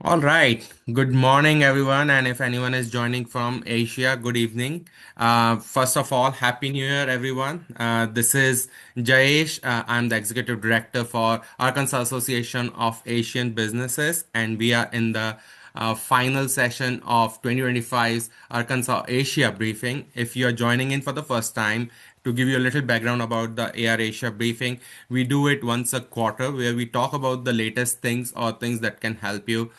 All right. Good morning, everyone. And if anyone is joining from Asia, good evening. First of all, Happy New Year, everyone. This is Jayesh. I'm the Executive Director for Arkansas Association of Asian Businesses, and we are in the final session of 2025's Arkansas Asia briefing. If you're joining in for the first time, to give you a little background about the AR Asia briefing, we do it once a quarter where we talk about the latest things or things that can help you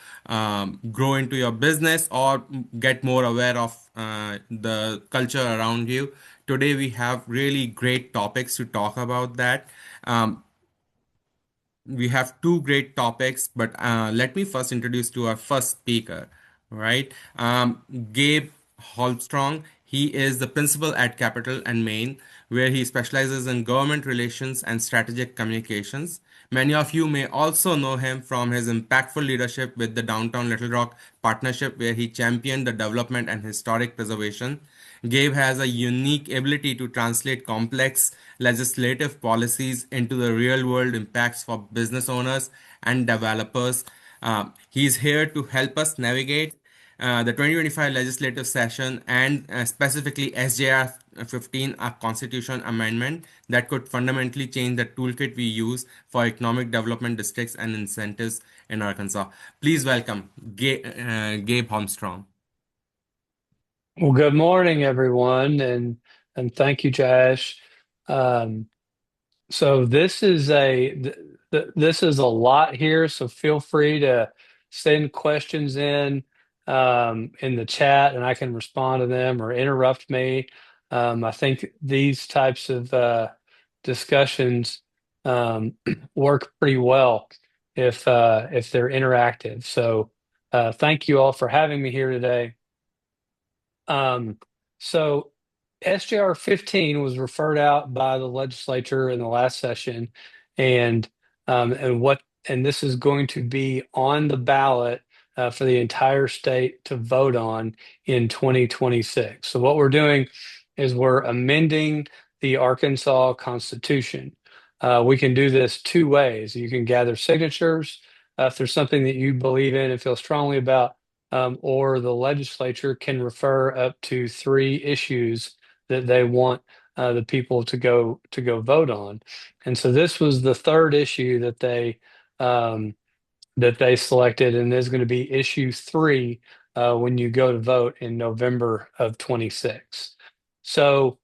grow into your business or get more aware of the culture around you. Today, we have really great topics to talk about that. Um, we have two great topics, but let me first introduce to our first speaker, right? Gabe Holmstrom. He is the principal at Capital and Maine, where he specializes in government relations and strategic communications. Many of you may also know him from his impactful leadership with the Downtown Little Rock Partnership, where he championed the development and historic preservation. Gabe has a unique ability to translate complex legislative policies into the real world impacts for business owners and developers. He's here to help us navigate the 2025 legislative session and specifically SJR15, a constitution amendment that could fundamentally change the toolkit we use for economic development districts and incentives in Arkansas. Please welcome Gabe Holmstrom. Well, good morning, everyone, and thank you, Josh. Um, so this is a lot here, so feel free to send questions in the chat, and I can respond to them or interrupt me. I think these types of discussions work pretty well if they're interactive. So thank you all for having me here today. Um, so SJR 15 was referred out by the legislature in the last session, and and this is going to be on the ballot for the entire state to vote on in 2026. So what we're doing is we're amending the Arkansas Constitution. We can do this two ways. You can gather signatures if there's something that you believe in and feel strongly about, or the legislature can refer up to three issues that they want the people to go vote on. And so this was the third issue um, that they selected, and there's going to be issue three when you go to vote in November of 26. So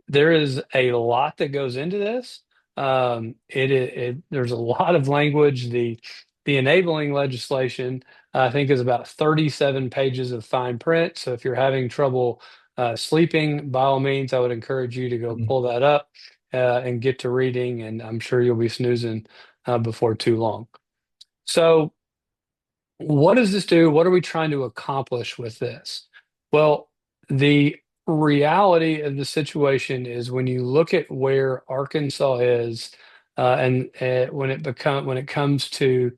there is a lot that goes into this. There's a lot of language. The enabling legislation, I think, is about 37 pages of fine print. So if you're having trouble sleeping, by all means, I would encourage you to go pull that up and get to reading, and I'm sure you'll be snoozing before too long. So what does this do? What are we trying to accomplish with this? Well, the reality of the situation is when you look at where Arkansas is, and when it comes to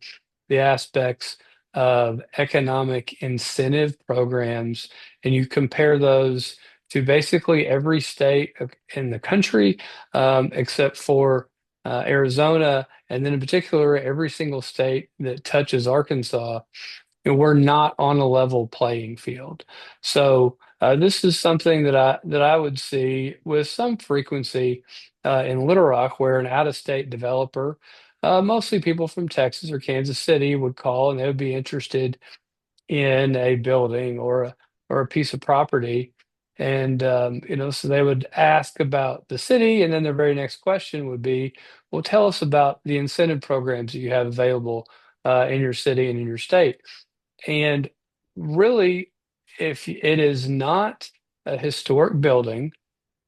the aspects of economic incentive programs, and you compare those to basically every state in the country, except for Arizona, and then in particular every single state that touches Arkansas, and we're not on a level playing field. So this is something that I would see with some frequency in Little Rock, where an out-of-state developer, mostly people from Texas or Kansas City, would call, and they would be interested in a building or a piece of property. And so they would ask about the city, and then their very next question would be, "Well, tell us about the incentive programs that you have available in your city and in your state." And really, if it is not a historic building,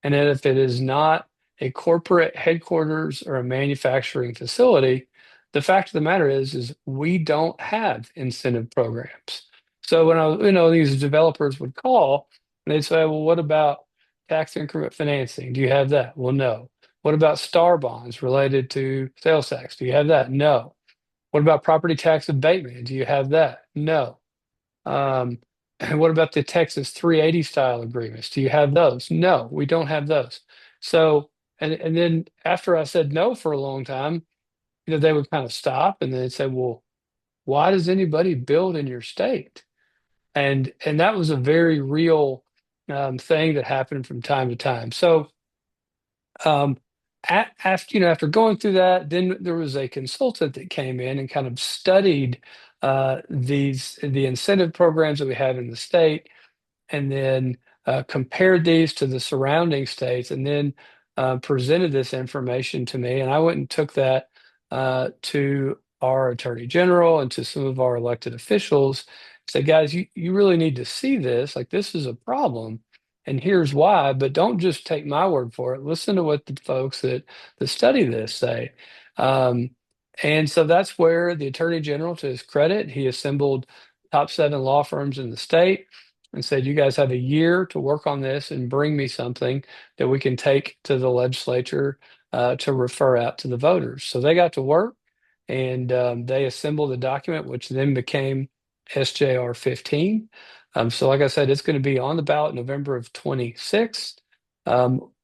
and if it is not a corporate headquarters or a manufacturing facility, the fact of the matter is we don't have incentive programs. So these developers would call and they'd say, well, what about tax increment financing? Do you have that? Well, no. What about star bonds related to sales tax? Do you have that? No. What about property tax abatement? Do you have that? No. Um, and what about the Texas 380 style agreements? Do you have those? No, we don't have those. So, and then after I said no for a long time, they would kind of stop and then they'd say, well, why does anybody build in your state? And that was a very real thing that happened from time to time. So um, after after going through that, then there was a consultant that came in and kind of studied the incentive programs that we have in the state, and then compared these to the surrounding states, and then presented this information to me. And I went and took that to our attorney general and to some of our elected officials. Said, guys, you really need to see this. Like, this is a problem. And here's why, but don't just take my word for it. Listen to what the folks that study this say. Um, and so that's where the attorney general, to his credit, he assembled top 7 law firms in the state and said, you guys have a year to work on this and bring me something that we can take to the legislature to refer out to the voters. So they got to work, and they assembled a document, which then became SJR 15. So like I said, it's going to be on the ballot November of 26.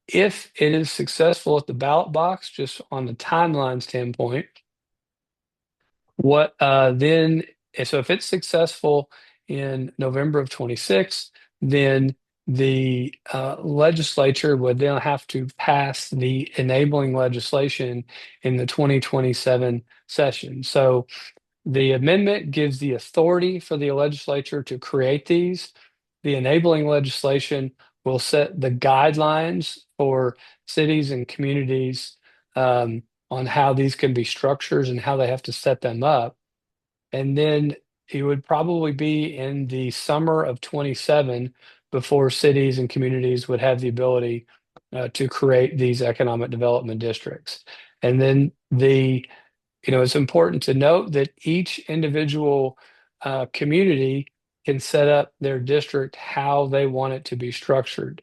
If it is successful at the ballot box, just on the timeline standpoint, what then? So if it's successful in November of 26, then the legislature would then have to pass the enabling legislation in the 2027 session. So the amendment gives the authority for the legislature to create these. The enabling legislation will set the guidelines for cities and communities on how these can be structured and how they have to set them up. And then it would probably be in the summer of 27 before cities and communities would have the ability to create these economic development districts. And then it's important to note that each individual community can set up their district how they want it to be structured.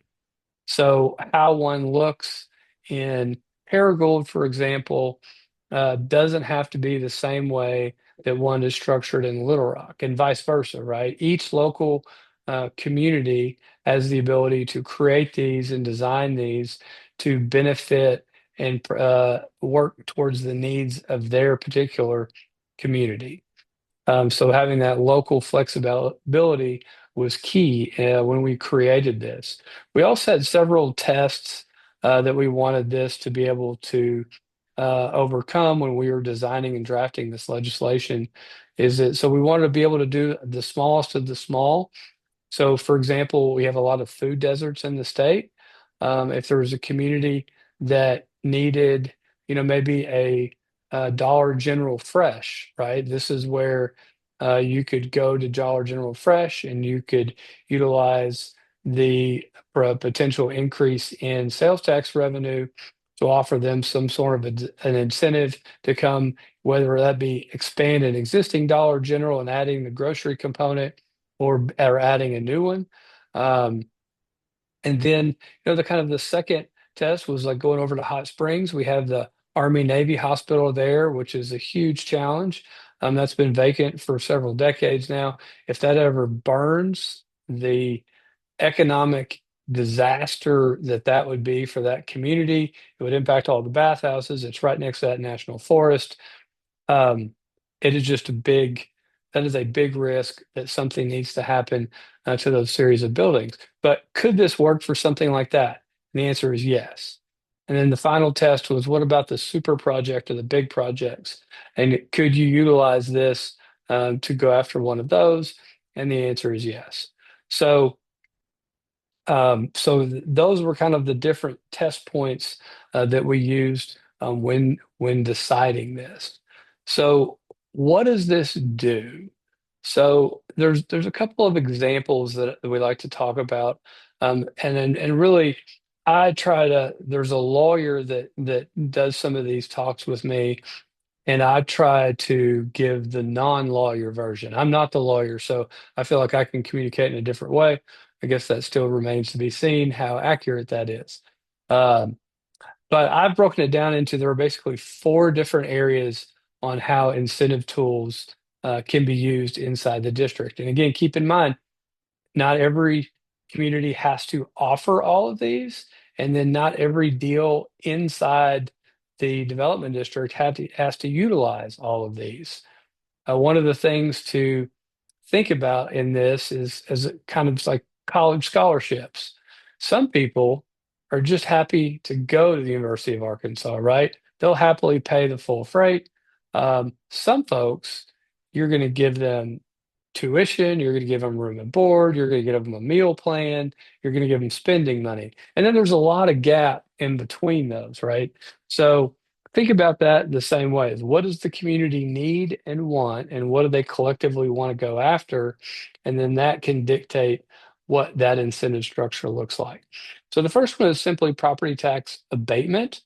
So how one looks in Paragould, for example, doesn't have to be the same way that one is structured in Little Rock, and vice versa, right? Each local community has the ability to create these and design these to benefit and work towards the needs of their particular community. So having that local flexibility was key when we created this. We also had several tests that we wanted this to be able to overcome when we were designing and drafting this legislation. So we wanted to be able to do the smallest of the small. So, for example, we have a lot of food deserts in the state. If there was a community that needed, maybe a Dollar General Fresh, right? This is where you could go to Dollar General Fresh and you could utilize the potential increase in sales tax revenue to offer them some sort of an incentive to come, whether that be expand an existing Dollar General and adding the grocery component, or adding a new one. Um, and then, the kind of the second test was like going over to Hot Springs. We have the Army Navy Hospital there, which is a huge challenge. That's been vacant for several decades now. If that ever burns, the economic disaster that would be for that community, it would impact all the bathhouses. It's right next to that national forest. Um, it is just that is a big risk that something needs to happen to those series of buildings. But could this work for something like that? And the answer is yes. And then the final test was, what about the super project or the big projects? And could you utilize this to go after one of those? And the answer is yes. So those were kind of the different test points that we used when deciding this. So what does this do? So there's a couple of examples that we like to talk about, and really I try to. There's a lawyer that does some of these talks with me, and I try to give the non-lawyer version. I'm not the lawyer, so I feel like I can communicate in a different way. I guess that still remains to be seen how accurate that is. Um, but I've broken it down into there are basically 4 different areas on how incentive tools can be used inside the district. And again, keep in mind, not every community has to offer all of these, and then not every deal inside the development district has to utilize all of these. One of the things to think about in this is as it kind of like college scholarships. Some people are just happy to go to the University of Arkansas, right? They'll happily pay the full freight. Some folks, you're going to give them tuition, you're going to give them room and board, you're going to give them a meal plan, you're going to give them spending money. And then there's a lot of gap in between those, right? So think about that the same way as what does the community need and want, and what do they collectively want to go after? And then that can dictate what that incentive structure looks like. So the first one is simply property tax abatement,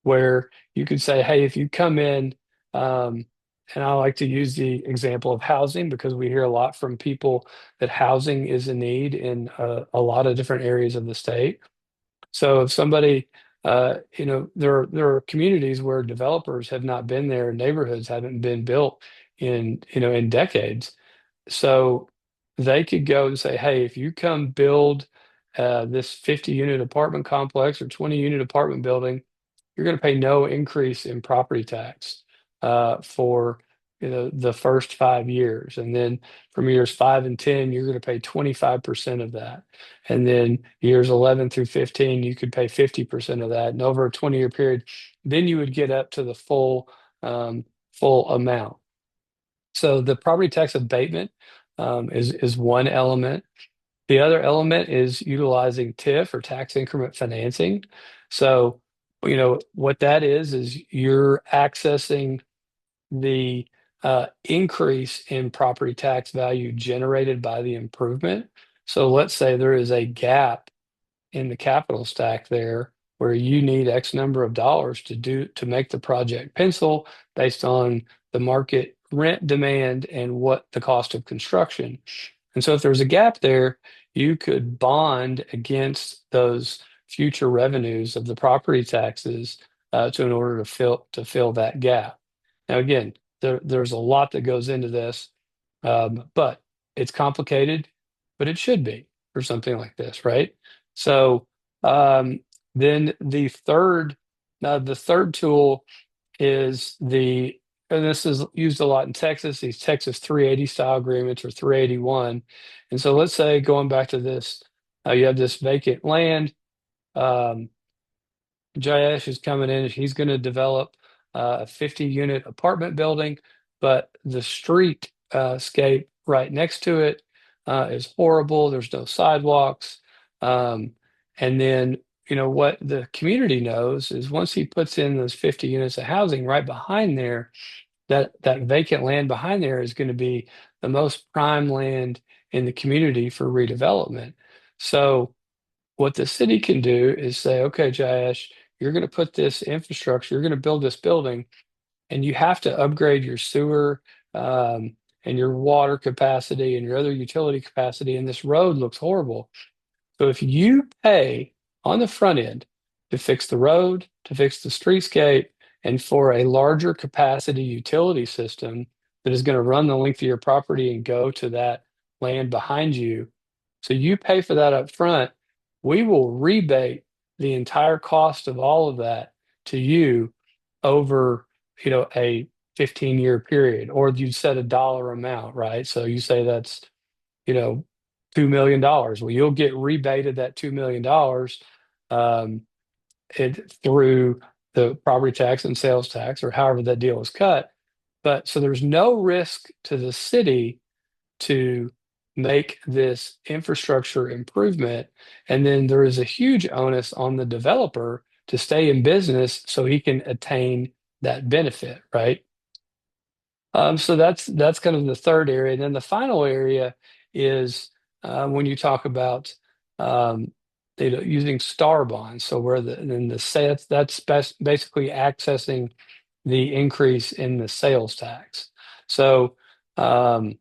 where you could say, hey, if you come in, um, and I like to use the example of housing because we hear a lot from people that housing is a need in a lot of different areas of the state. So if somebody, there are communities where developers have not been there, neighborhoods haven't been built in decades. So they could go and say, hey, if you come build this 50 unit apartment complex or 20 unit apartment building, you're going to pay no increase in property tax for the first 5 years, and then from years 5 and 10, you're going to pay 25% of that, and then years 11 through 15, you could pay 50% of that, and over a 20-year period, then you would get up to the full amount. So the property tax abatement is one element. The other element is utilizing TIF or tax increment financing. So, what that is you're accessing the increase in property tax value generated by the improvement. So let's say there is a gap in the capital stack there where you need X number of dollars to make the project pencil based on the market rent demand and what the cost of construction. And so if there's a gap there, you could bond against those future revenues of the property taxes in order to fill that gap. Now, again, there's a lot that goes into this, but it's complicated, but it should be for something like this, right? So um, then the third tool is and this is used a lot in Texas, these Texas 380 style agreements or 381. And so let's say going back to this, you have this vacant land. Um, Jayesh is coming in. He's going to develop a 50 unit apartment building, but the street scape right next to it is horrible. There's no sidewalks. Um, and then, what the community knows is once he puts in those 50 units of housing right behind there, that vacant land behind there is going to be the most prime land in the community for redevelopment. So, what the city can do is say, okay, Jayesh, you're going to put this infrastructure, you're going to build this building, and you have to upgrade your sewer and your water capacity and your other utility capacity. And this road looks horrible. So if you pay on the front end to fix the road, to fix the streetscape, and for a larger capacity utility system that is going to run the length of your property and go to that land behind you, so you pay for that up front, we will rebate the entire cost of all of that to you over, a 15-year period, or you set a dollar amount, right? So you say that's you know, $2 million. Well, you'll get rebated that $2 million through the property tax and sales tax or however that deal is cut. But so there's no risk to the city to make this infrastructure improvement. And then there is a huge onus on the developer to stay in business so he can attain that benefit, right? So that's kind of the third area. And then the final area is when you talk about um, using star bonds. So where the sales that's basically accessing the increase in the sales tax. So um,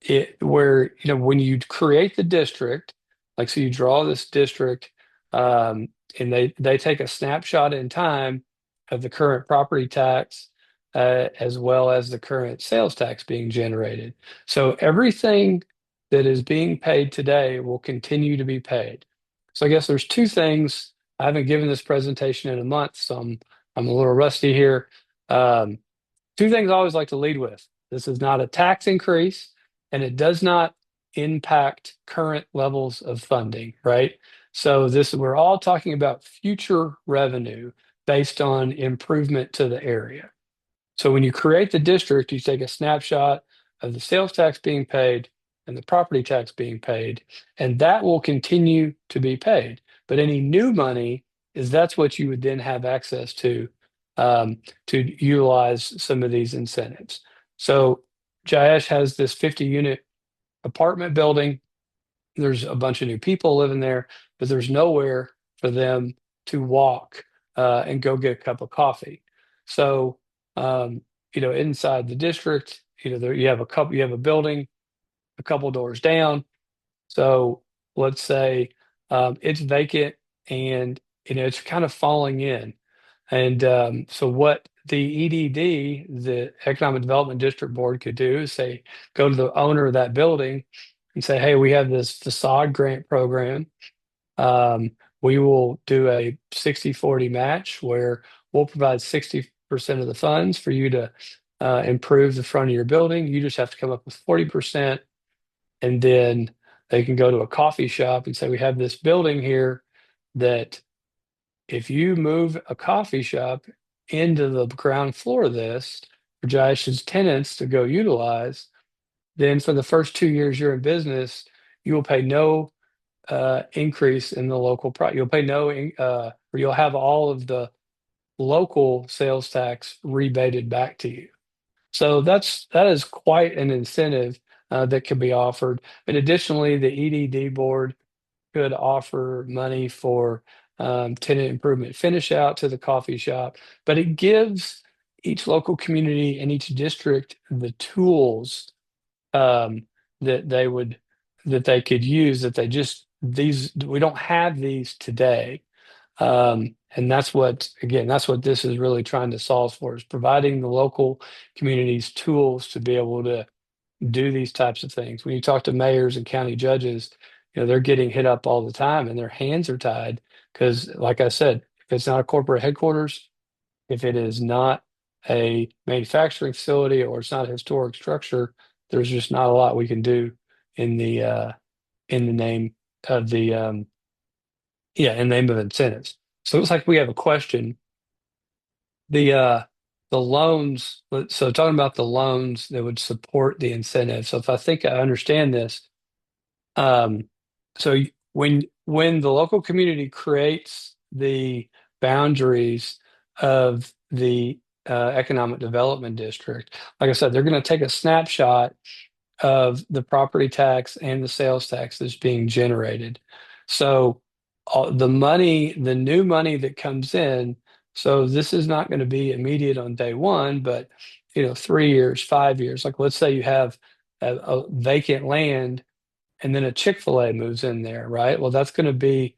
when you create the district, like so you draw this district, and they take a snapshot in time of the current property tax as well as the current sales tax being generated. So everything that is being paid today will continue to be paid. So I guess there's two things. I haven't given this presentation in a month, so I'm a little rusty here. Two things I always like to lead with. This is not a tax increase, and it does not impact current levels of funding, right? So this we're all talking about future revenue based on improvement to the area. So when you create the district, you take a snapshot of the sales tax being paid and the property tax being paid, and that will continue to be paid. But any new money is that's what you would then have access to utilize some of these incentives. So Jayesh has this 50-unit apartment building. There's a bunch of new people living there, but there's nowhere for them to walk and go get a cup of coffee. So, inside the district, you have you have a building a couple doors down. So let's say it's vacant and it's kind of falling in. And so what the EDD, the Economic Development District Board, could do is say, go to the owner of that building and say, hey, we have this facade grant program. Um, we will do a 60-40 match where we'll provide 60% of the funds for you to improve the front of your building. You just have to come up with 40%. And then they can go to a coffee shop and say, we have this building here that if you move a coffee shop into the ground floor of this for Josh's tenants to go utilize, then for the first 2 years you're in business, you will pay no increase in the local price. You'll pay or you'll have all of the local sales tax rebated back to you. So that is quite an incentive that can be offered. And additionally, the EDD board could offer money for tenant improvement finish out to the coffee shop, but it gives each local community and each district the tools um, that they could use that they just these we don't have these today. And that's what this is really trying to solve for is providing the local communities tools to be able to do these types of things. When you talk to mayors and county judges, they're getting hit up all the time and their hands are tied because, like I said, if it's not a corporate headquarters, if it is not a manufacturing facility or it's not a historic structure, there's just not a lot we can do in the name of the in the name of incentives. So it looks like we have a question. The loans, so talking about the loans that would support the incentive. So if I think I understand this, um, when the local community creates the boundaries of the economic development district, like I said, they're going to take a snapshot of the property tax and the sales tax that's being generated. So the new money that comes in, so this is not going to be immediate on day one, but 3 years, 5 years. Like let's say you have a vacant land and then a Chick-fil-A moves in there, right? Well, that's going to be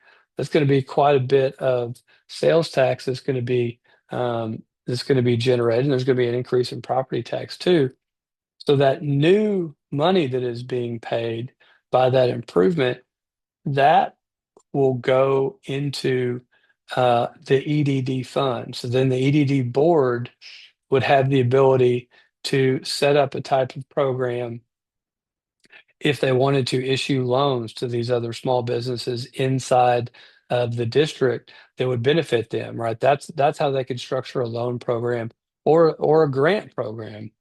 quite a bit of sales tax that's going to be generated. And there's going to be an increase in property tax too. So that new money that is being paid by that improvement, that will go into the EDD fund. So then the EDD board would have the ability to set up a type of program if they wanted to issue loans to these other small businesses inside of the district that would benefit them, right? That's how they could structure a loan program or a grant program.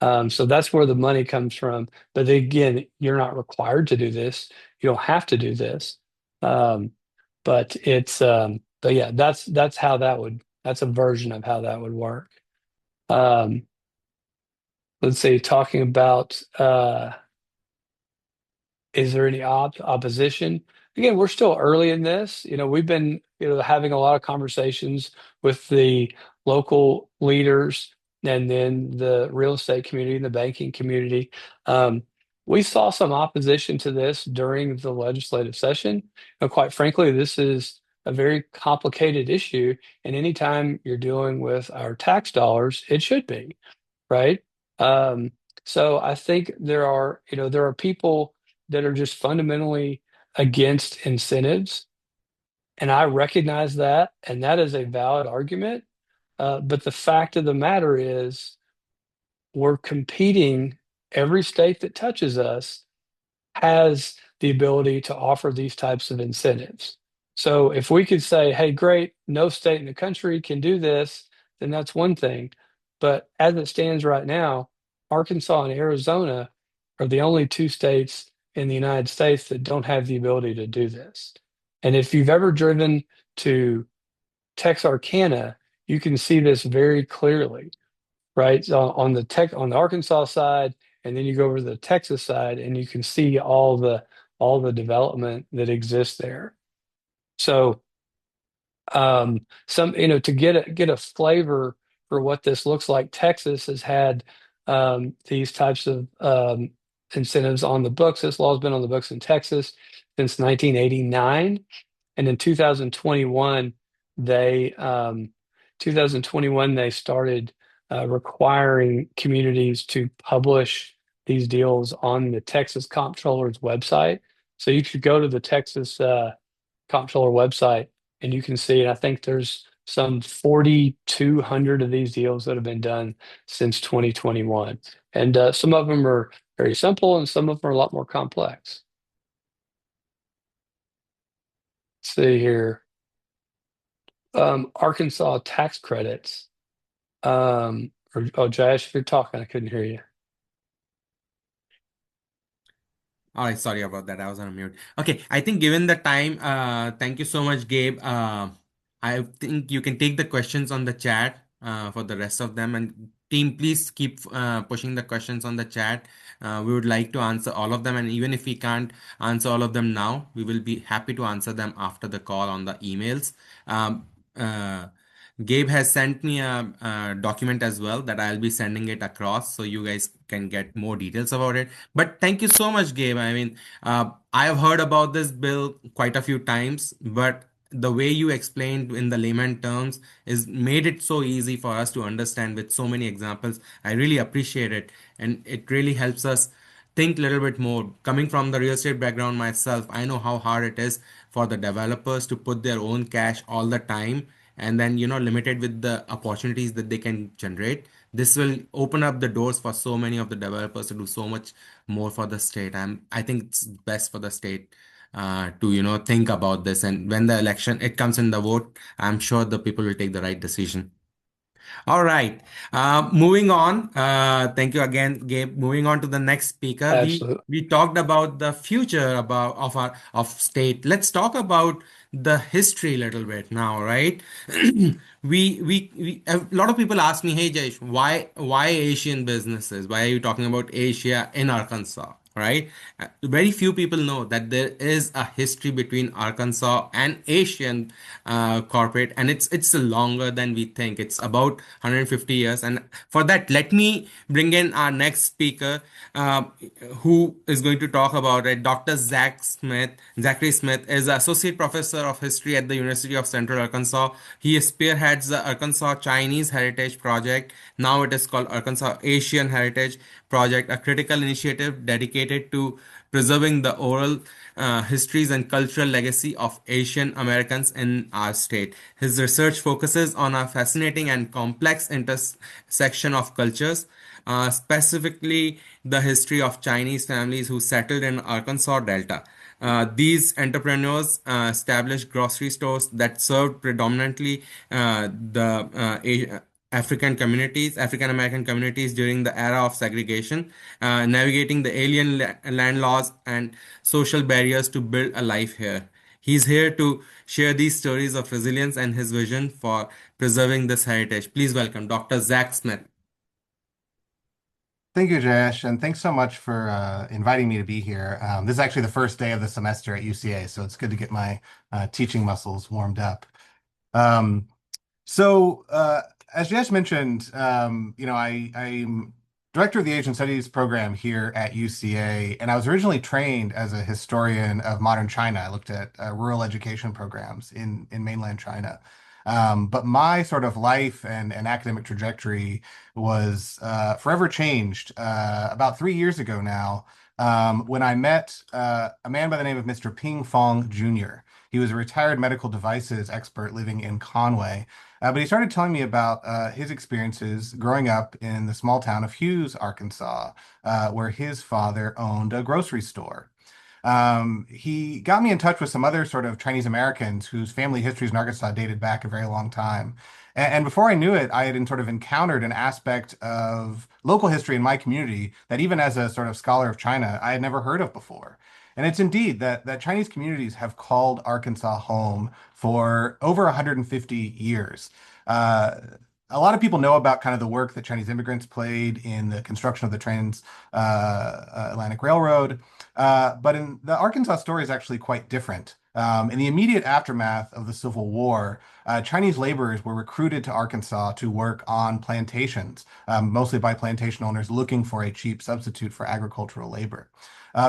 So that's where the money comes from. But again, you're not required to do this. You don't have to do this. Um, but yeah, that's a version of how that would work. Um, let's say talking about is there any opposition? Again, we're still early in this. We've been, having a lot of conversations with the local leaders and then the real estate community and the banking community. Um, we saw some opposition to this during the legislative session. And quite frankly, this is a very complicated issue. And anytime you're dealing with our tax dollars, it should be, right? Um, so I think there are people that are just fundamentally against incentives, and I recognize that, and that is a valid argument. But the fact of the matter is, we're competing. Every state that touches us has the ability to offer these types of incentives. So if we could say, hey, great, no state in the country can do this, then that's one thing. But as it stands right now, Arkansas and Arizona are the only two states in the United States that don't have the ability to do this. And if you've ever driven to Texarkana, you can see this very clearly, right? So on the Arkansas side, and then you go over to the Texas side, and you can see all the development that exists there. So some to get a flavor for what this looks like, Texas has had these types of incentives on the books. This law has been on the books in Texas since 1989. And in 2021, they 2021 they started requiring communities to publish these deals on the Texas Comptroller's website. So you could go to the Texas Comptroller website and you can see it. I think there's some 4,200 of these deals that have been done since 2021, and some of them are very simple, and some of them are a lot more complex. Let's see here. Arkansas tax credits. Josh, if you're talking, I couldn't hear you. All right, sorry about that. I was on mute. Okay, I think given the time, thank you so much, Gabe. I think you can take the questions on the chat for the rest of them. And team, please keep pushing the questions on the chat. We would like to answer all of them. And even if we can't answer all of them now, we will be happy to answer them after the call on the emails. Um, uh, Gabe has sent me a document as well that I'll be sending it across so you guys can get more details about it. But thank you so much, Gabe. I mean, I have heard about this bill quite a few times, but the way you explained in the layman terms is made it so easy for us to understand with so many examples. I really appreciate it, and it really helps us think a little bit more. Coming from the real estate background myself, I know how hard it is for the developers to put their own cash all the time and then limited with the opportunities that they can generate. This will open up the doors for so many of the developers to do so much more for the state. I think it's best for the state to think about this, and when the election it comes in the vote, I'm sure the people will take the right decision. All right. Moving on. Thank you again, Gabe. Moving on to the next speaker. Absolutely. We talked about the future about of our of state. Let's talk about the history a little bit now, right? A lot of people ask me, "Hey, Jaish, why Asian businesses? Why are you talking about Asia in Arkansas?" Right? Very few people know that there is a history between Arkansas and Asian corporate, and it's longer than we think. It's about 150 years. And for that, let me bring in our next speaker, uh, who is going to talk about it. Dr. Zachary Smith is associate professor of history at the University of Central Arkansas. He spearheads the Arkansas Chinese Heritage Project. Now it is called Arkansas Asian Heritage Project, a critical initiative dedicated to preserving the oral histories and cultural legacy of Asian Americans in our state. His research focuses on a fascinating and complex intersection of cultures, specifically the history of Chinese families who settled in Arkansas Delta. These entrepreneurs established grocery stores that served predominantly the African American communities during the era of segregation, navigating the alien land laws and social barriers to build a life here. He's here to share these stories of resilience and his vision for preserving this heritage. Please welcome Dr. Zach Smith. Thank you, Jayesh, and thanks so much for inviting me to be here. This is actually the first day of the semester at UCA, so it's good to get my teaching muscles warmed up. Um, so, as Jayesh mentioned, I'm director of the Asian Studies program here at UCA, and I was originally trained as a historian of modern China. I looked at rural education programs in mainland China. But my sort of life and academic trajectory was forever changed about 3 years ago now when I met a man by the name of Mr. Ping Fong Jr. He was a retired medical devices expert living in Conway, but he started telling me about his experiences growing up in the small town of Hughes, Arkansas, where his father owned a grocery store. He got me in touch with some other sort of Chinese Americans whose family histories in Arkansas dated back a very long time. And before I knew it, I had sort of encountered an aspect of local history in my community that even as a sort of scholar of China, I had never heard of before. And it's indeed that Chinese communities have called Arkansas home for over 150 years. Uh, a lot of people know about kind of the work that Chinese immigrants played in the construction of the Atlantic Railroad. But in the Arkansas story is actually quite different. In the immediate aftermath of the Civil War, Chinese laborers were recruited to Arkansas to work on plantations, mostly by plantation owners looking for a cheap substitute for agricultural labor.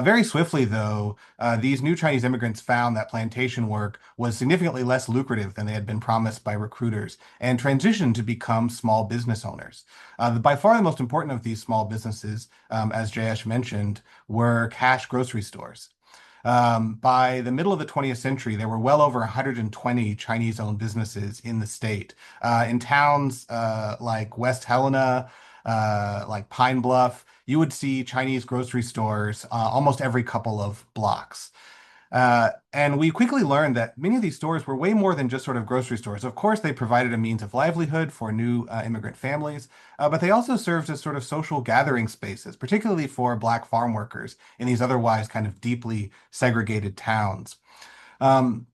Very swiftly, though, these new Chinese immigrants found that plantation work was significantly less lucrative than they had been promised by recruiters and transitioned to become small business owners. By far the most important of these small businesses, as Jayesh mentioned, were cash grocery stores. By the middle of the 20th century, there were well over 120 Chinese-owned businesses in the state. In towns like West Helena, like Pine Bluff, you would see Chinese grocery stores almost every couple of blocks. And we quickly learned that many of these stores were way more than just sort of grocery stores. Of course, they provided a means of livelihood for new immigrant families, but they also served as sort of social gathering spaces, particularly for Black farm workers in these otherwise kind of deeply segregated towns. Um,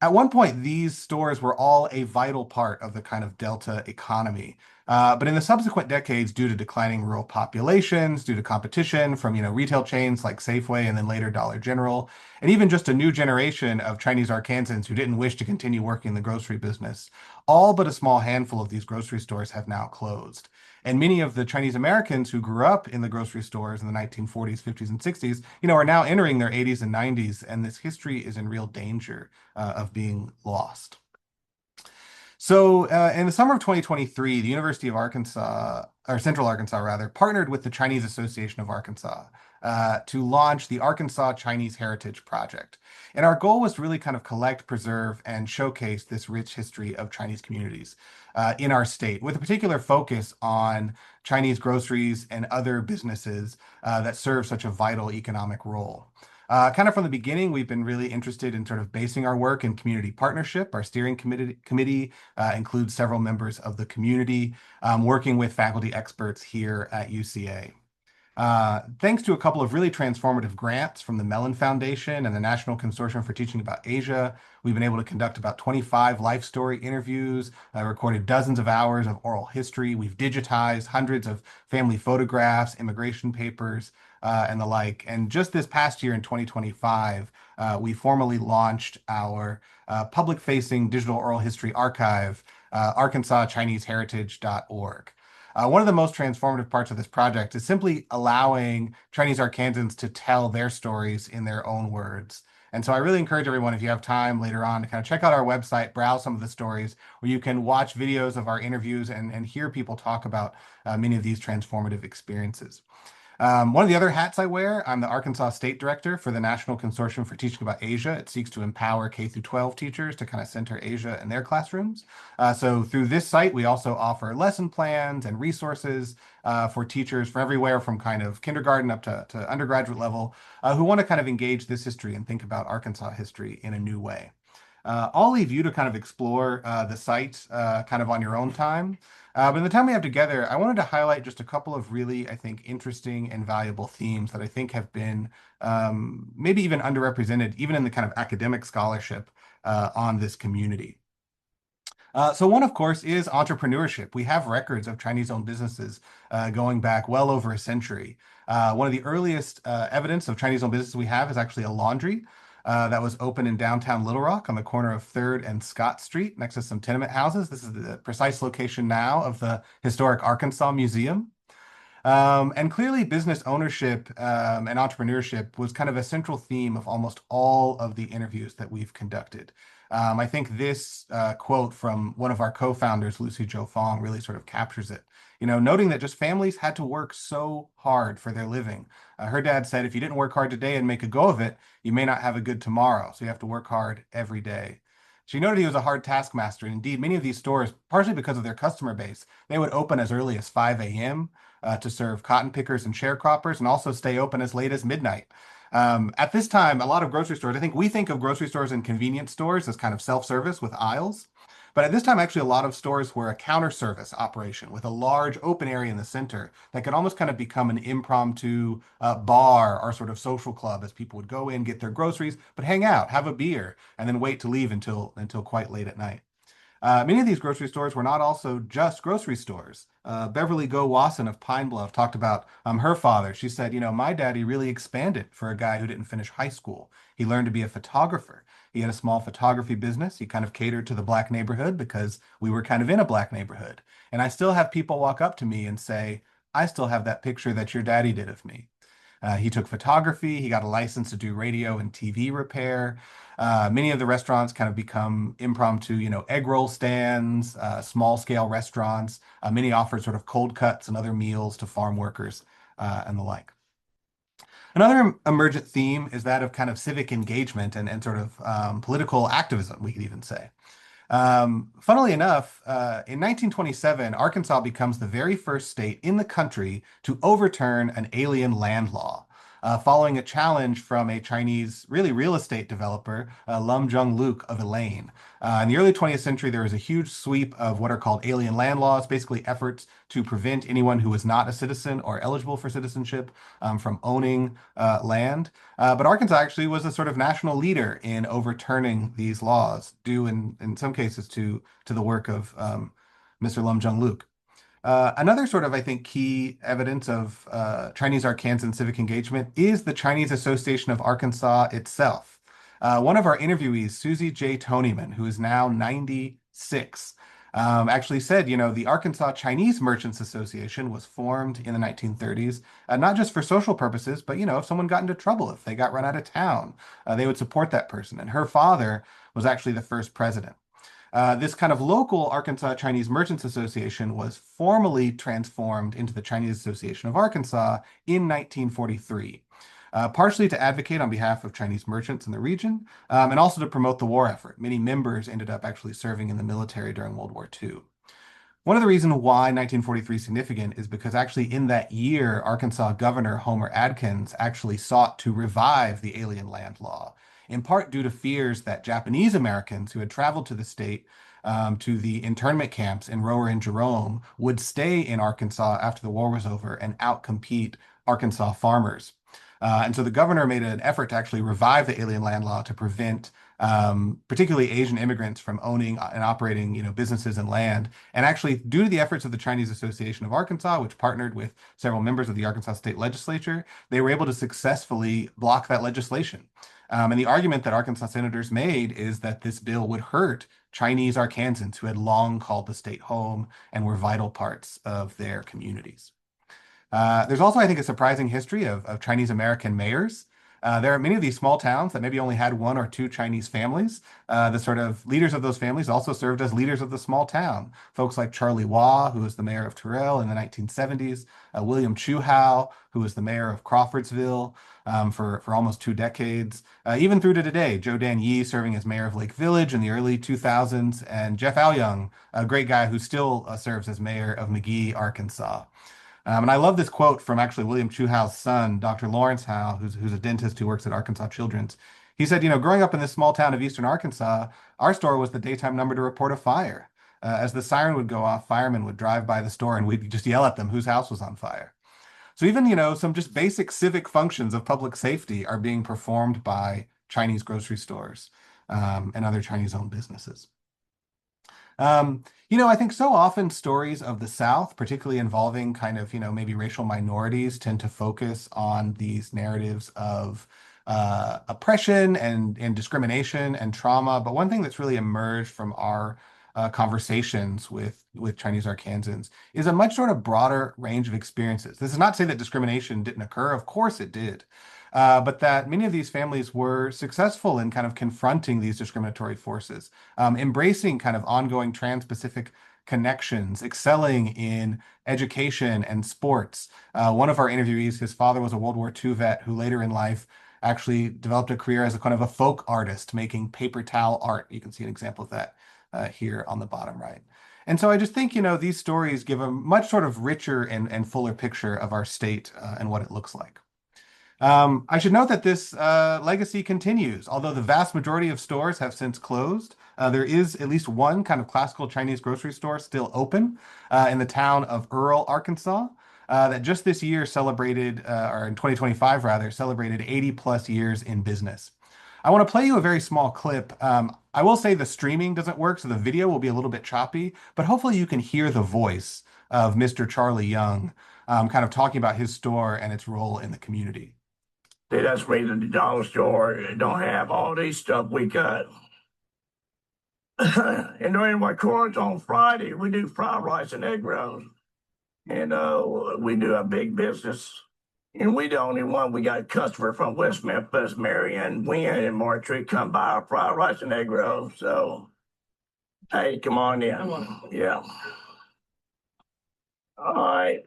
at one point, these stores were all a vital part of the kind of Delta economy. But in the subsequent decades, due to declining rural populations, due to competition from, retail chains like Safeway and then later Dollar General, and even just a new generation of Chinese Arkansans who didn't wish to continue working in the grocery business, all but a small handful of these grocery stores have now closed. And many of the Chinese Americans who grew up in the grocery stores in the 1940s, 50s, and 60s, are now entering their 80s and 90s, and this history is in real danger of being lost. So, in the summer of 2023, the University of Arkansas, or Central Arkansas rather, partnered with the Chinese Association of Arkansas to launch the Arkansas Chinese Heritage Project. And our goal was to really kind of collect, preserve, and showcase this rich history of Chinese communities in our state, with a particular focus on Chinese groceries and other businesses that serve such a vital economic role. Kind of from the beginning, we've been really interested in sort of basing our work in community partnership. Our steering committee includes several members of the community, working with faculty experts here at UCA. Thanks to a couple of really transformative grants from the Mellon Foundation and the National Consortium for Teaching About Asia, we've been able to conduct about 25 life story interviews, recorded dozens of hours of oral history. We've digitized hundreds of family photographs, immigration papers, and the like. And just this past year in 2025, we formally launched our public-facing digital oral history archive, arkansaschineseheritage.org. One of the most transformative parts of this project is simply allowing Chinese Arkansans to tell their stories in their own words. And so I really encourage everyone, if you have time later on, to kind of check out our website, browse some of the stories, where you can watch videos of our interviews and hear people talk about many of these transformative experiences. One of the other hats I wear, I'm the Arkansas State Director for the National Consortium for Teaching About Asia. It seeks to empower K through 12 teachers to kind of center Asia in their classrooms. So through this site, we also offer lesson plans and resources for teachers from everywhere from kind of kindergarten up to undergraduate level who want to kind of engage this history and think about Arkansas history in a new way. I'll leave you to kind of explore the site kind of on your own time. But in the time we have together, I wanted to highlight just a couple of really, I think, interesting and valuable themes that I think have been maybe even underrepresented, even in the kind of academic scholarship on this community. So one, of course, is entrepreneurship. We have records of Chinese-owned businesses going back well over a century. One of the earliest evidence of Chinese-owned businesses we have is actually a laundry that was open in downtown Little Rock on the corner of 3rd and Scott Street next to some tenement houses. This is the precise location now of the historic Arkansas Museum. And clearly, business ownership and entrepreneurship was kind of a central theme of almost all of the interviews that we've conducted. I think this quote from one of our co-founders, Lucy Jo Fong, really sort of captures it. Noting that just families had to work so hard for their living. Her dad said, if you didn't work hard today and make a go of it, you may not have a good tomorrow. So you have to work hard every day. She noted he was a hard taskmaster. And indeed, many of these stores, partially because of their customer base, they would open as early as 5 a.m. To serve cotton pickers and sharecroppers and also stay open as late as midnight. At this time, a lot of grocery stores, I think we think of grocery stores and convenience stores as kind of self-service with aisles. But at this time, actually, a lot of stores were a counter service operation with a large open area in the center that could almost kind of become an impromptu bar or sort of social club as people would go in, get their groceries, but hang out, have a beer, and then wait to leave until quite late at night. Many of these grocery stores were not also just grocery stores. Beverly Go Wasson of Pine Bluff talked about her father. She said, my daddy really expanded for a guy who didn't finish high school. He learned to be a photographer. He had a small photography business. He kind of catered to the black neighborhood because we were kind of in a black neighborhood. And I still have people walk up to me and say, I still have that picture that your daddy did of me. He took photography. He got a license to do radio and TV repair. Many of the restaurants kind of become impromptu, egg roll stands, small scale restaurants. Many offered sort of cold cuts and other meals to farm workers and the like. Another emergent theme is that of kind of civic engagement and sort of political activism, we could even say. Funnily enough, in 1927, Arkansas becomes the very first state in the country to overturn an alien land law, following a challenge from a Chinese, really real estate developer, Lum Jung Luk of Elaine. In the early 20th century, there was a huge sweep of what are called alien land laws, basically efforts to prevent anyone who was not a citizen or eligible for citizenship from owning land. But Arkansas actually was a sort of national leader in overturning these laws, due in some cases to the work of Mr. Lum Jung Luk. Another sort of, I think, key evidence of Chinese Arkansan civic engagement is the Chinese Association of Arkansas itself. One of our interviewees, Susie J. Tonyman, who is now 96, actually said, the Arkansas Chinese Merchants Association was formed in the 1930s, not just for social purposes, but, if someone got into trouble, if they got run out of town, they would support that person. And her father was actually the first president. This kind of local Arkansas Chinese Merchants Association was formally transformed into the Chinese Association of Arkansas in 1943, partially to advocate on behalf of Chinese merchants in the region, and also to promote the war effort. Many members ended up actually serving in the military during World War II. One of the reasons why 1943 is significant is because actually in that year, Arkansas Governor Homer Adkins actually sought to revive the alien land law, in part due to fears that Japanese Americans who had traveled to the state to the internment camps in Rower and Jerome would stay in Arkansas after the war was over and outcompete Arkansas farmers. And so the governor made an effort to actually revive the alien land law to prevent particularly Asian immigrants from owning and operating, businesses and land. And actually, due to the efforts of the Chinese Association of Arkansas, which partnered with several members of the Arkansas State Legislature, they were able to successfully block that legislation. And the argument that Arkansas senators made is that this bill would hurt Chinese Arkansans who had long called the state home and were vital parts of their communities. There's also, I think, a surprising history of Chinese American mayors. There are many of these small towns that maybe only had one or two Chinese families. The sort of leaders of those families also served as leaders of the small town. Folks like Charlie Waugh, who was the mayor of Terrell in the 1970s, William Chu Hao, who was the mayor of Crawfordsville for almost 2 decades, even through to today. Joe Dan Yee serving as mayor of Lake Village in the early 2000s, and Jeff Al-Young, a great guy who still serves as mayor of McGee, Arkansas. And I love this quote from actually William Chu Hao's son, Dr. Lawrence Howe, who's a dentist who works at Arkansas Children's. He said, growing up in this small town of eastern Arkansas, our store was the daytime number to report a fire. As the siren would go off, firemen would drive by the store and we'd just yell at them whose house was on fire. So even, some just basic civic functions of public safety are being performed by Chinese grocery stores and other Chinese-owned businesses. I think so often stories of the South, particularly involving kind of, maybe racial minorities, tend to focus on these narratives of oppression and discrimination and trauma. But one thing that's really emerged from our conversations with Chinese Arkansans is a much sort of broader range of experiences. This is not to say that discrimination didn't occur. Of course it did. But that many of these families were successful in kind of confronting these discriminatory forces, embracing kind of ongoing trans-Pacific connections, excelling in education and sports. One of our interviewees, his father was a World War II vet who later in life actually developed a career as a kind of a folk artist making paper towel art. You can see an example of that here on the bottom right. And so I just think, these stories give a much sort of richer and fuller picture of our state and what it looks like. I should note that this legacy continues. Although the vast majority of stores have since closed, there is at least one kind of classical Chinese grocery store still open in the town of Earl, Arkansas, that just this year celebrated, or in 2025 rather, celebrated 80 plus years in business. I want to play you a very small clip. I will say the streaming doesn't work, so the video will be a little bit choppy, but hopefully you can hear the voice of Mr. Charlie Young, kind of talking about his store and its role in the community. See, that's the reason the dollar store don't have all these stuff we got. And during my course on Friday, we do fried rice and egg rolls. And we do a big business. And we the only one, we got a customer from West Memphis, Marion, Wynn, and Marjorie come by our fried rice and egg rolls. So, hey, come on in. Yeah. All right.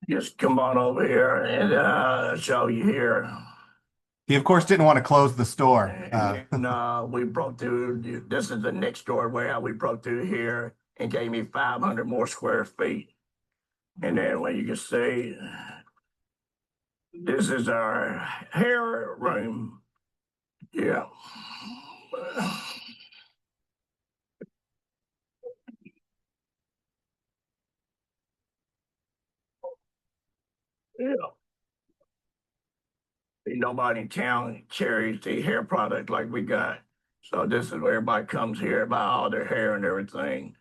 Just come on over here and show you here. He, of course, didn't want to close the store. No, we broke through. This is the next door where we broke through here and gave me 500 more square feet. And then when you can see, this is our hair room. Yeah. Yeah. Nobody in town carries the hair product like we got. So this is where everybody comes here, buy all their hair and everything.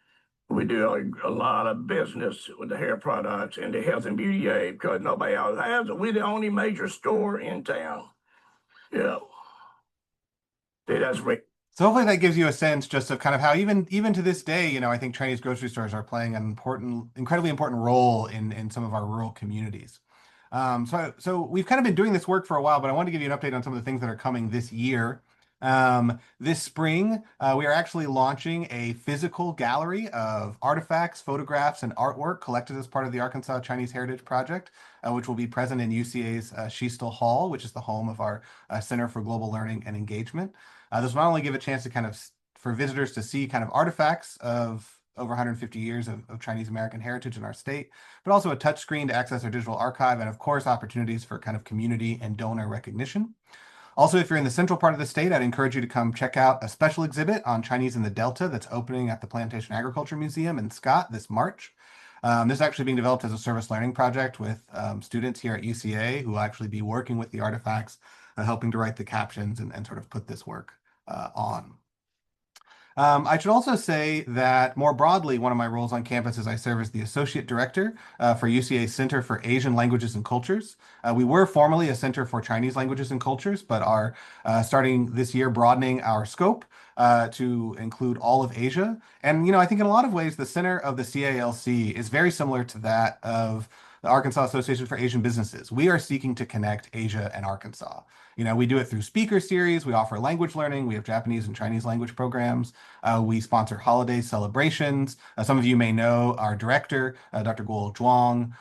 We do a lot of business with the hair products and the health and beauty aid because nobody else has it. We're the only major store in town. Yeah. See, that's right. So hopefully that gives you a sense just of kind of how even to this day, I think Chinese grocery stores are playing an incredibly important role in some of our rural communities. So we've kind of been doing this work for a while, but I want to give you an update on some of the things that are coming this year. This spring, we are actually launching a physical gallery of artifacts, photographs, and artwork collected as part of the Arkansas Chinese Heritage Project, which will be present in UCA's Schiestel Hall, which is the home of our Center for Global Learning and Engagement. This will not only give a chance to kind of for visitors to see kind of artifacts of over 150 years of Chinese American heritage in our state, but also a touch screen to access our digital archive and of course opportunities for kind of community and donor recognition. Also, if you're in the central part of the state, I'd encourage you to come check out a special exhibit on Chinese in the Delta that's opening at the Plantation Agriculture Museum in Scott this March. This is actually being developed as a service learning project with students here at UCA who will actually be working with the artifacts, helping to write the captions and sort of put this work on. I should also say that more broadly, one of my roles on campus is I serve as the Associate Director for UCA's Center for Asian Languages and Cultures. We were formerly a Center for Chinese Languages and Cultures, but are starting this year broadening our scope to include all of Asia. And, I think in a lot of ways, the center of the CALC is very similar to that of the Arkansas Association for Asian Businesses. We are seeking to connect Asia and Arkansas. We do it through speaker series. We offer language learning. We have Japanese and Chinese language programs. We sponsor holiday celebrations. Some of you may know our director, Dr. Guo Zhuang,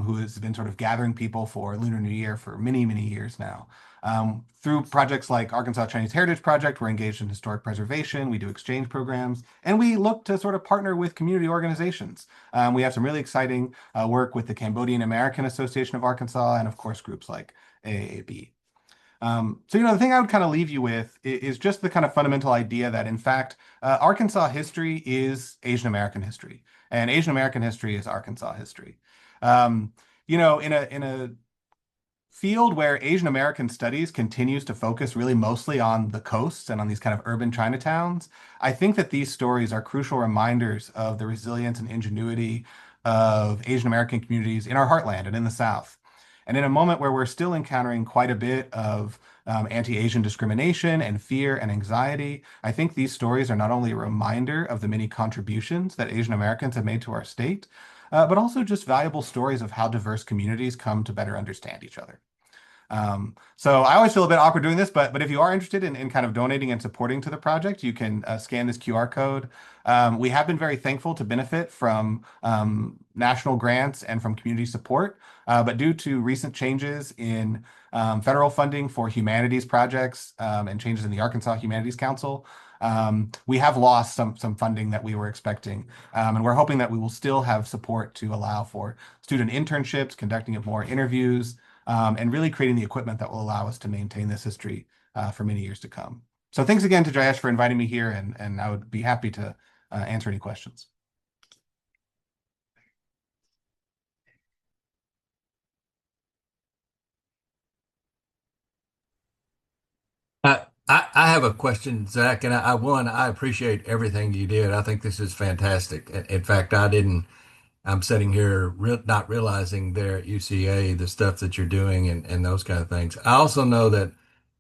who has been sort of gathering people for Lunar New Year for many, many years now. Through projects like Arkansas Chinese Heritage Project, we're engaged in historic preservation. We do exchange programs, and we look to sort of partner with community organizations. We have some really exciting work with the Cambodian American Association of Arkansas, and of course, groups like AAAB. So, the thing I would kind of leave you with is just the kind of fundamental idea that, in fact, Arkansas history is Asian American history, and Asian American history is Arkansas history. In a field where Asian American studies continues to focus really mostly on the coasts and on these kind of urban Chinatowns, I think that these stories are crucial reminders of the resilience and ingenuity of Asian American communities in our heartland and in the South. And in a moment where we're still encountering quite a bit of anti-Asian discrimination and fear and anxiety. I think these stories are not only a reminder of the many contributions that Asian Americans have made to our state, but also just valuable stories of how diverse communities come to better understand each other. So I always feel a bit awkward doing this, but if you are interested in kind of donating and supporting to the project, you can scan this QR code. We have been very thankful to benefit from national grants and from community support, but due to recent changes in federal funding for humanities projects and changes in the Arkansas Humanities Council, we have lost some funding that we were expecting, and we're hoping that we will still have support to allow for student internships, conducting of more interviews, and really creating the equipment that will allow us to maintain this history for many years to come. So thanks again to Jayesh for inviting me here, and I would be happy to answer any questions. I have a question, Zach, and I appreciate everything you did. I think this is fantastic. In fact, I'm sitting here not realizing there at UCA the stuff that you're doing and those kind of things. I also know that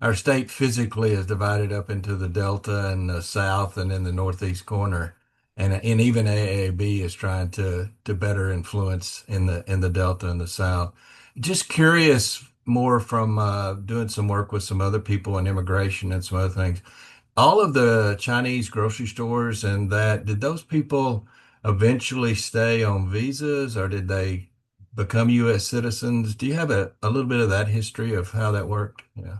our state physically is divided up into the Delta and the South and in the Northeast corner, and even AAAB is trying to better influence in the Delta and the South. Just curious more from doing some work with some other people in immigration and some other things. All of the Chinese grocery stores and that, did those people eventually stay on visas or did they become U.S. citizens? Do you have a little bit of that history of how that worked? Yeah.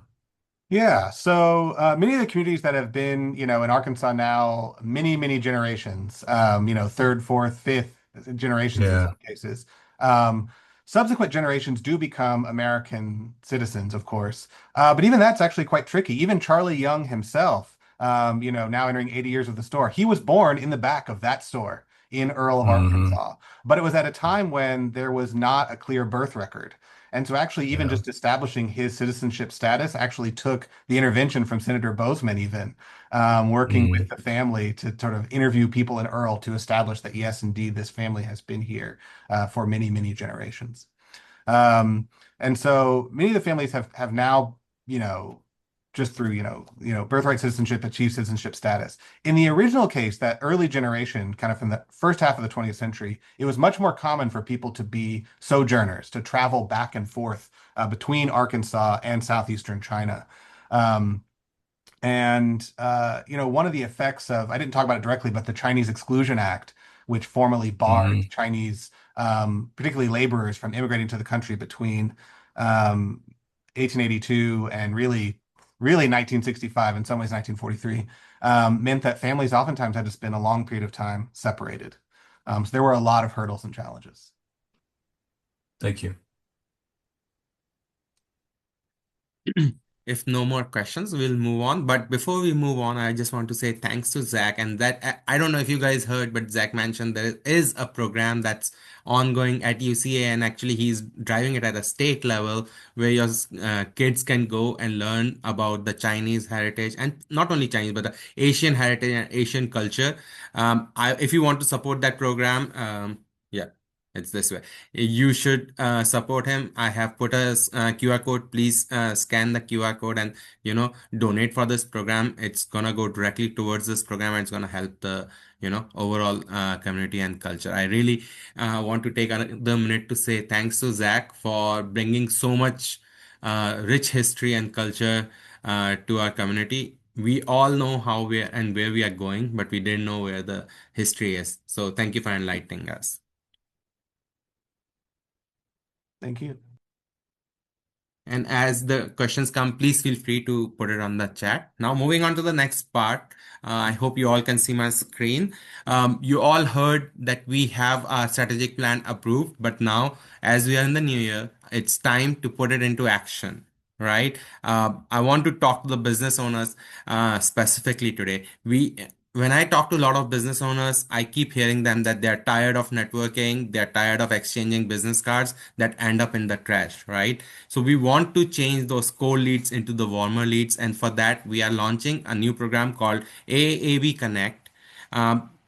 Yeah, so many of the communities that have been, in Arkansas now, many generations, third, fourth, fifth generations in Yeah. some cases. Um, Subsequent generations do become American citizens, of course. But even that's actually quite tricky. Even Charlie Young himself, now entering 80 years of the store, he was born in the back of that store in Earl of Hmm. Arkansas. But it was at a time when there was not a clear birth record. And so actually even Yeah. just establishing his citizenship status actually took the intervention from Senator Bozeman even, working with Mm. the family to sort of interview people in Earl to establish that yes, indeed, this family has been here for many generations. Um, and so many of the families have now, just through, birthright citizenship, achieved citizenship status. In the original case, that early generation, kind of from the first half of the 20th century, it was much more common for people to be sojourners, to travel back and forth between Arkansas and southeastern China. Um, one of the effects of, I didn't talk about it directly, but the Chinese Exclusion Act, which formally barred Hmm. Chinese, particularly laborers, from immigrating to the country between um, 1882 and really 1965, in some ways 1943, meant that families oftentimes had to spend a long period of time separated. So there were a lot of hurdles and challenges. Thank you. If no more questions, we'll move on. But before we move on, I just want to say thanks to Zach. And that I don't know if you guys heard, but Zach mentioned there is a program that's ongoing at UCA, and actually he's driving it at a state level where your kids can go and learn about the Chinese heritage, and not only Chinese but the Asian heritage and Asian culture. If you want to support that program, yeah, it's this way. You should support him. I have put a QR code. Please scan the QR code and donate for this program. It's gonna go directly towards this program, and it's gonna help the overall community and culture. I really want to take another minute to say thanks to Zach for bringing so much rich history and culture to our community. We all know how we are and where we are going, but we didn't know where the history is. So thank you for enlightening us. Thank you. And as the questions come, please feel free to put it on the chat. Now, moving on to the next part. I hope you all can see my screen. You all heard that we have our strategic plan approved, but now, as we are in the new year, it's time to put it into action, right? I want to talk to the business owners specifically today. When I talk to a lot of business owners, I keep hearing them that they're tired of networking, they're tired of exchanging business cards that end up in the trash, right? So we want to change those cold leads into the warmer leads. And for that, we are launching a new program called AAAB Connect.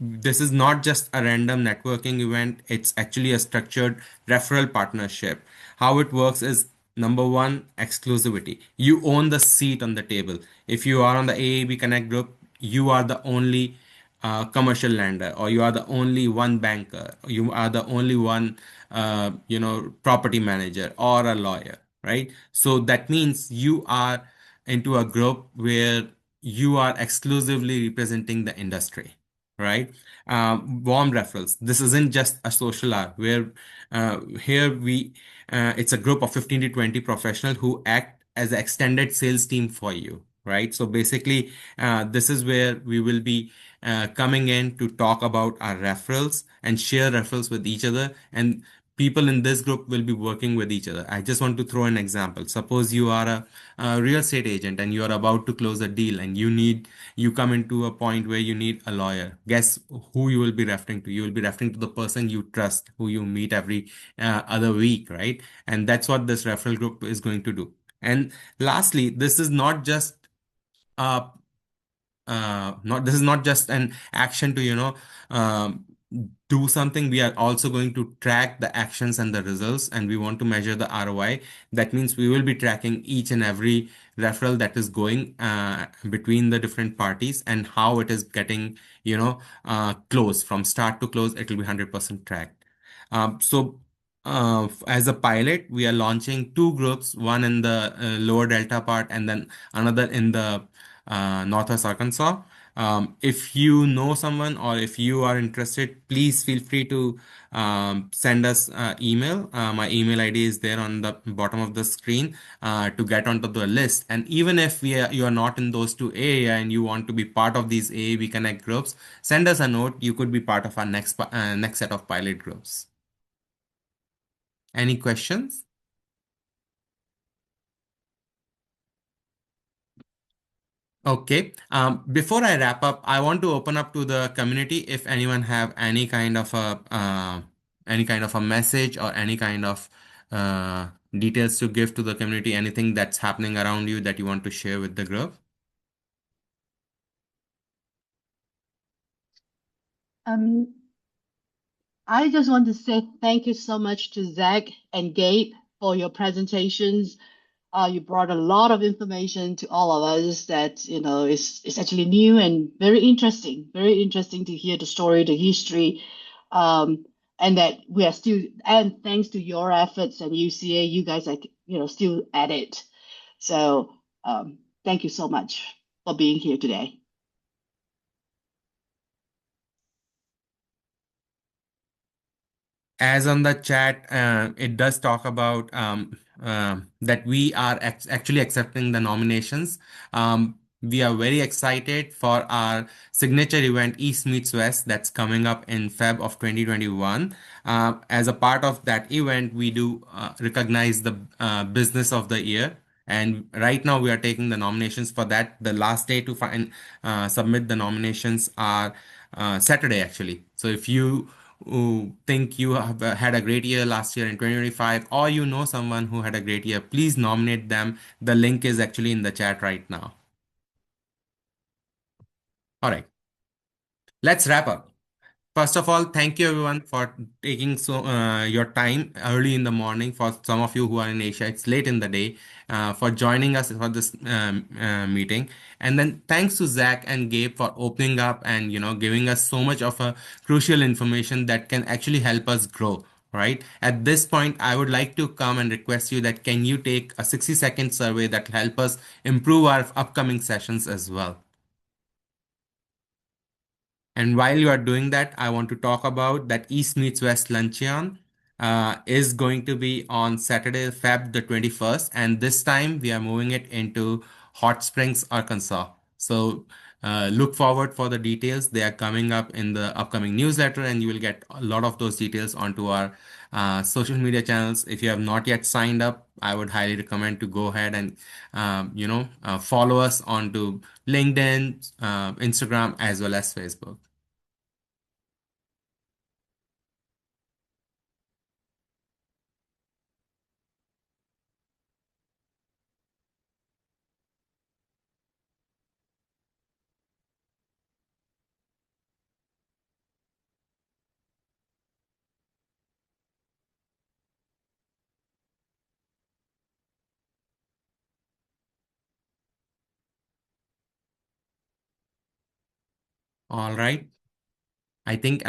This is not just a random networking event. It's actually a structured referral partnership. How it works is Number one, exclusivity. You own the seat on the table. If you are on the AAB Connect group, you are the only commercial lender, or you are the only one banker, or you are the only one, property manager or a lawyer, right? So that means you are into a group where you are exclusively representing the industry, right? Warm referrals. This isn't just a social hour where here we it's a group of 15 to 20 professionals who act as an extended sales team for you, right? So basically, this is where we will be coming in to talk about our referrals and share referrals with each other. And people in this group will be working with each other. I just want to throw an example. Suppose you are a real estate agent and you are about to close a deal, and you come into a point where you need a lawyer. Guess who you will be referring to? You will be referring to the person you trust, who you meet every other week, right? And that's what this referral group is going to do. And lastly, this is not just uh, not this is not just an action to um, do something. We are also going to track the actions and the results, and we want to measure the ROI. That means we will be tracking each and every referral that is going between the different parties, and how it is getting close from start to close. It will be 100% tracked. As a pilot, we are launching two groups, one in the lower Delta part, and then another in the Northwest Arkansas. If you know someone, or if you are interested, please feel free to send us email. My email ID is there on the bottom of the screen to get onto the list. And even if you are not in those two area and you want to be part of these AAB Connect groups, send us a note. You could be part of our next set of pilot groups. Any questions? Okay. Before I wrap up, I want to open up to the community. If anyone have any kind of a message, or any kind of details to give to the community, anything that's happening around you that you want to share with the group. Um, I just want to say thank you so much to Zach and Gabe for your presentations. You brought a lot of information to all of us that, is actually new and very interesting to hear the story, the history, and that we are still, and thanks to your efforts and UCA, you guys are, still at it. So, thank you so much for being here today. As on the chat, it does talk about that we are actually accepting the nominations. We are very excited for our signature event, East Meets West, that's coming up in Feb of 2021. As a part of that event, we do recognize the business of the year. And right now, we are taking the nominations for that. The last day to submit the nominations are Saturday, actually. So if you who think you have had a great year last year in 2025, or you know someone who had a great year, please nominate them. The link is actually in the chat right now. All right, let's wrap up. First of all, thank you everyone for taking your time early in the morning. For some of you who are in Asia, it's late in the day. For joining us for this meeting, and then thanks to Zach and Gabe for opening up and giving us so much of a crucial information that can actually help us grow. Right at this point, I would like to come and request you that can you take a 60-second survey that will help us improve our upcoming sessions as well. And while you are doing that, I want to talk about that East Meets West Luncheon is going to be on Saturday, Feb the 21st. And this time we are moving it into Hot Springs, Arkansas. So look forward for the details. They are coming up in the upcoming newsletter, and you will get a lot of those details onto our social media channels. If you have not yet signed up, I would highly recommend to go ahead and follow us onto LinkedIn, Instagram, as well as Facebook. All right. I think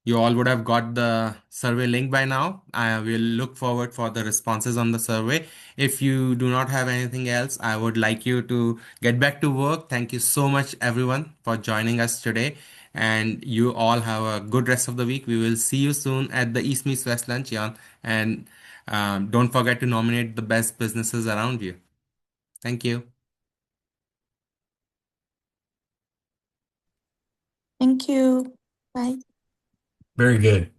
you all would have got the survey link by now. I will look forward for the responses on the survey. If you do not have anything else, I would like you to get back to work. Thank you so much, everyone, for joining us today. And you all have a good rest of the week. We will see you soon at the East Meets West Luncheon. And don't forget to nominate the best businesses around you. Thank you. Thank you. Bye. Very good.